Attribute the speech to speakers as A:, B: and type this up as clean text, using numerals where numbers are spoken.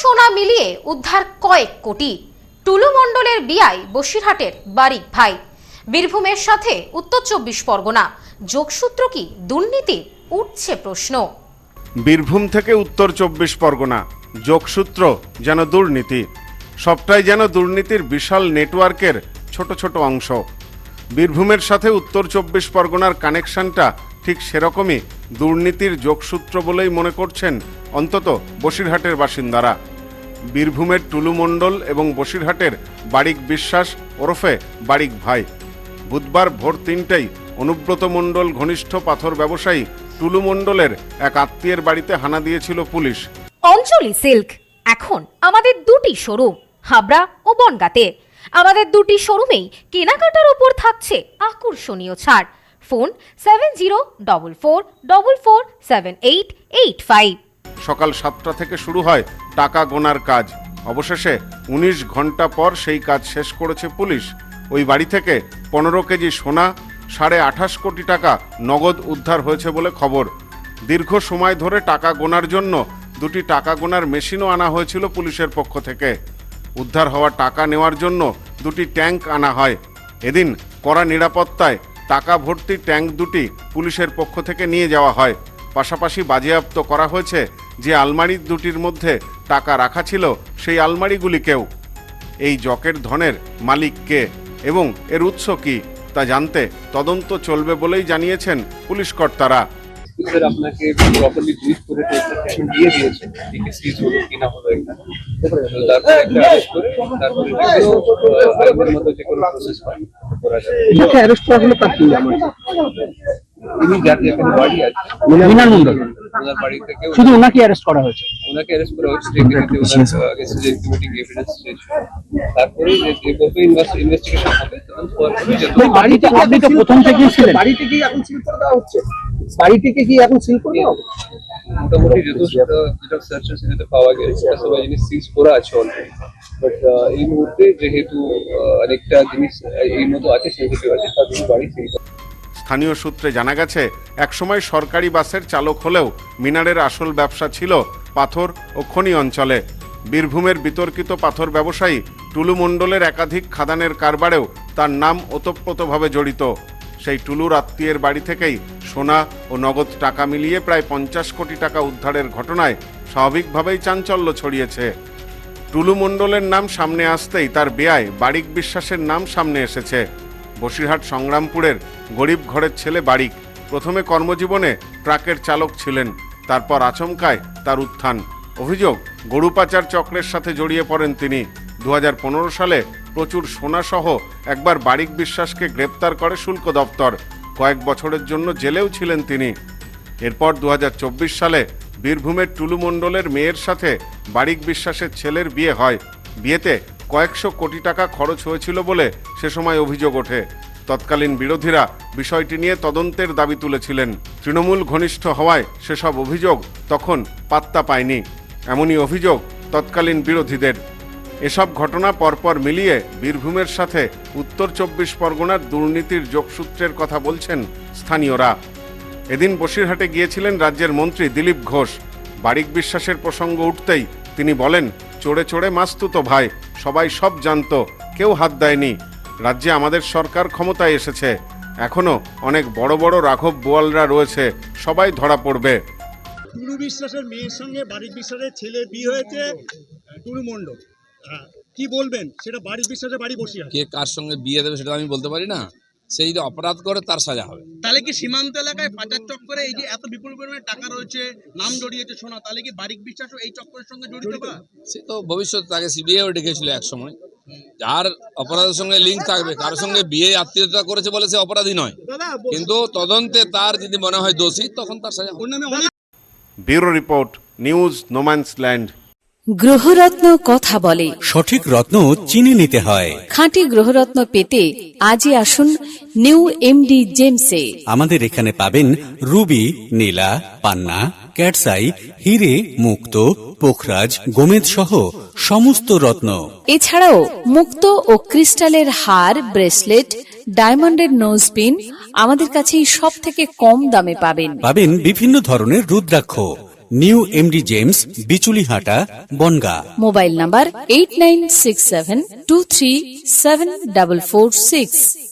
A: সোনা মিলিয়ে উদ্ধার কয়েক কোটি। টুলু মণ্ডলের বিয়ায় বসিরহাটের বারিক ভাই। বীরভূমের সাথে উত্তর 24 পরগনা, যোগসূত্র কি দুর্নীতি? উঠছে প্রশ্ন।
B: বীরভূম থেকে উত্তর 24 পরগনা, যোগসূত্র যেন দুর্নীতি। সবটাই যেন দুর্নীতির বিশাল নেটওয়ার্কের ছোট ছোট অংশ। বীরভূমের সাথে উত্তর 24 পরগনার কানেকশনটা ঠিক সেরকমই দুর্নীতির যোগসূত্র বলেই মনে করছেন অন্তত বসিরহাটের বাসিন্দারা। বীরভূমের টুলু মণ্ডল এবং বসিরহাটের বারিক বিশ্বাস ওরফে বারিক ভাই। বুধবার ভোর 3টায় অনুব্রত মণ্ডল ঘনিষ্ঠ পাথর ব্যবসায়ী টুলু মণ্ডলের এক আত্মীয়ের বাড়িতে হানা দিয়েছিল পুলিশ।
A: অঞ্জলি সিল্ক এখন আমাদের দুটি শোরুম, হাবড়া ও বনগাঁতে। আমাদের দুটি শোরুমেই কেনাকাটার উপর থাকছে আকর্ষণীয় ছাড়। ফোন 7044447885।
B: সকাল 7টা থেকে শুরু হয় টাকা গোনার কাজ। অবশেষে 19 ঘন্টা পর সেই কাজ শেষ করেছে পুলিশ। ওই বাড়ি থেকে 15 কেজি সোনা, 28.5 কোটি টাকা নগদ উদ্ধার হয়েছে বলে খবর। দীর্ঘ সময় ধরে টাকা গোনার জন্য দুটি টাকা গোনার মেশিনও আনা হয়েছিল পুলিশের পক্ষ থেকে। উদ্ধার হওয়া টাকা নেওয়ার জন্য দুটি ট্যাঙ্ক আনা হয়। এদিন কড়া নিরাপত্তায় টাকা ভর্তি ট্যাঙ্ক দুটি পুলিশের পক্ষ থেকে নিয়ে যাওয়া হয়। পাশাপাশি বাজেয়াপ্ত করা হয়েছে যে আলমারি দুটির মধ্যে টাকা রাখা ছিল সেই আলমারিগুলিকেও। এই জকের ধনের মালিক কে এবং এর উৎস কি তা জানতে তদন্ত চলবে বলেই জানিয়েছেন পুলিশ কর্তারা।
C: স্যার আপনাকে প্রপারলি ব্রিফ করে টেস্টেশন দিয়ে দিয়েছে ঠিক সিজ হলো কি না হলো এটা তারপরে একটা অ্যারেস্ট করে তারপরে আইনের মতো যে কোনো প্রসেস করা যাবে।
D: এটাকে অ্যারেস্ট করা হলো তার কি আমার
C: তিনি জাতীয় এখানে বাড়ি আছে
D: মিনার মণ্ডল,
C: ওনার বাড়ি থেকে
D: শুধু ওনাকে অ্যারেস্ট করা হয়েছে।
C: ওনাকে অ্যারেস্ট করা হচ্ছে টেকনিক্যালি ওনার আগেস্ট যে ইনক্রিমিনেটিং এভিডেন্স রয়েছে। তারপরে যে কত ইনভেস্টিগেশন হবে তখন
D: ওই বাড়ি থেকে আপনি তো প্রথম থেকেই ছিলেন, বাড়ি থেকেই এখন সিল করে দেওয়া হচ্ছে। বাড়ি থেকে কি এখন সিল করে দেওয়া হবে?
C: মোটামুটি যেটা সার্চেস যেটা পাওয়া গেছে সেটা সবাই জিনিস সিজ করা আছে অলরেডি। বাট এই মুহূর্তে যেহেতু অনেকটা জিনিস এই মতো আছে সেন্সিটিভ আছে তার জন্য বাড়ি সিল।
B: স্থানীয় সূত্রে জানা গেছে একসময় সরকারি বাসের চালক হলেও মিনারের আসল ব্যবসা ছিল পাথর ও খনি অঞ্চলে। বীরভূমের বিতর্কিত পাথর ব্যবসায়ী টুলু মণ্ডলের একাধিক খাদানের কারবারেও তার নাম ওতপ্রোতভাবে জড়িত। সেই টুলুর আত্মীয়ের বাড়ি থেকেই সোনা ও নগদ টাকা মিলিয়ে প্রায় 50 কোটি টাকা উদ্ধারের ঘটনায় স্বাভাবিকভাবেই চাঞ্চল্য ছড়িয়েছে। টুলু মণ্ডলের নাম সামনে আসতেই তার বেয়ায় বারিক বিশ্বাসের নাম সামনে এসেছে। বসিরহাট সংগ্রামপুরের গরিব ঘরের ছেলে বারিক প্রথমে কর্মজীবনে ট্রাকের চালক ছিলেন, তারপর আচমকায় তার উত্থান। অভিযোগ, গরু পাচার চক্রের সাথে জড়িয়ে পড়েন তিনি। 2015 সালে প্রচুর সোনাসহ একবার বারিক বিশ্বাসকে গ্রেপ্তার করে শুল্ক দপ্তর। কয়েক বছরের জন্য জেলেও ছিলেন তিনি। এরপর 2024 সালে বীরভূমের টুলু মণ্ডলের মেয়ের সাথে বারিক বিশ্বাসের ছেলের বিয়ে হয়। বিয়েতে কয়েকশো কোটি টাকা খরচ হয়েছিল বলে সে সময় অভিযোগ ওঠে। তৎকালীন বিরোধীরা বিষয়টি নিয়ে তদন্তের দাবি তুলেছিলেন। তৃণমূল ঘনিষ্ঠ হওয়ায় সেসব অভিযোগ তখন পাত্তা পায়নি। এমনই অভিযোগ তৎকালীন বিরোধীদের। এসব ঘটনা পরপর মিলিয়ে বীরভূমের সাথে উত্তর 24 পরগনার দুর্নীতির যোগসূত্রের কথা বলছেন স্থানীয়রা। এদিন বসিরহাটে গিয়েছিলেন রাজ্যের মন্ত্রী দিলীপ ঘোষ। বারিক বিশ্বাসের প্রসঙ্গ উঠতেই তিনি বলেন, চড়ে চড়ে মাস্তুতো ভাই, সবাই সব জানতো, কেউ হাত দেয়নি। রাজ্যে আমাদের সরকার ক্ষমতায় এসেছে, এখনো অনেক বড় বড় রাঘব বোয়ালরা রয়েছে, সবাই ধরা পড়বে।
E: টুলু বিশ্বাসের মেয়ের সঙ্গে বারিক বিশ্বাসের ছেলে বিয়ে হয়েছে টুলু মণ্ডল। কি বলবেন? সেটা বারিক বিশ্বাসের বাড়ি বসে আছে।
F: কে কার সঙ্গে বিয়ে দেবে সেটা আমি বলতে পারি না। সে যদি অপরাধ করে তার সাজা হবে।
E: তাহলে কি সীমান্ত এলাকায় পাচার চক্করে এই যে এত বিপুল পরিমাণে টাকা রয়েছে, নাম জড়িয়েছে সোনা, তাহলে কি বারিক বিশ্বাসও এই চক্করের সঙ্গে জড়িত?
F: সে তো ভবিষ্যতে তাকে সিবিআইও ডেকেছিল এক সময়। যার অপরাধের সঙ্গে লিঙ্ক থাকবে, কারোর সঙ্গে বিয়ে আত্মীয়তা করেছে বলে সে অপরাধী নয়, কিন্তু তদন্তে তার যদি মনে হয় দোষী তখন তার সাজা হবে।
B: Bureau report, news no man's land.
G: গ্রহরত্ন কথা বলে,
H: সঠিক রত্ন চিনে নিতে হয়।
G: খাঁটি গ্রহরত্ন পেতে আজই আসুন নিউ এমডি জেমসে।
H: আমাদের এখানে পাবেন রুবি, নীলা, পান্না, ক্যাটসাই, হিরে, মুক্ত, পোখরাজ, গোমেদ সহ সমস্ত রত্ন।
G: এছাড়াও মুক্ত ও ক্রিস্টালের হার, ব্রেসলেট, ডায়মন্ডের নোজপিন আমাদের কাছেই সব থেকে কম দামে পাবেন।
H: পাবেন বিভিন্ন ধরনের rudraksha, new MD gems, Bichulihata, Bongaon.
G: Mobile number 8967237446।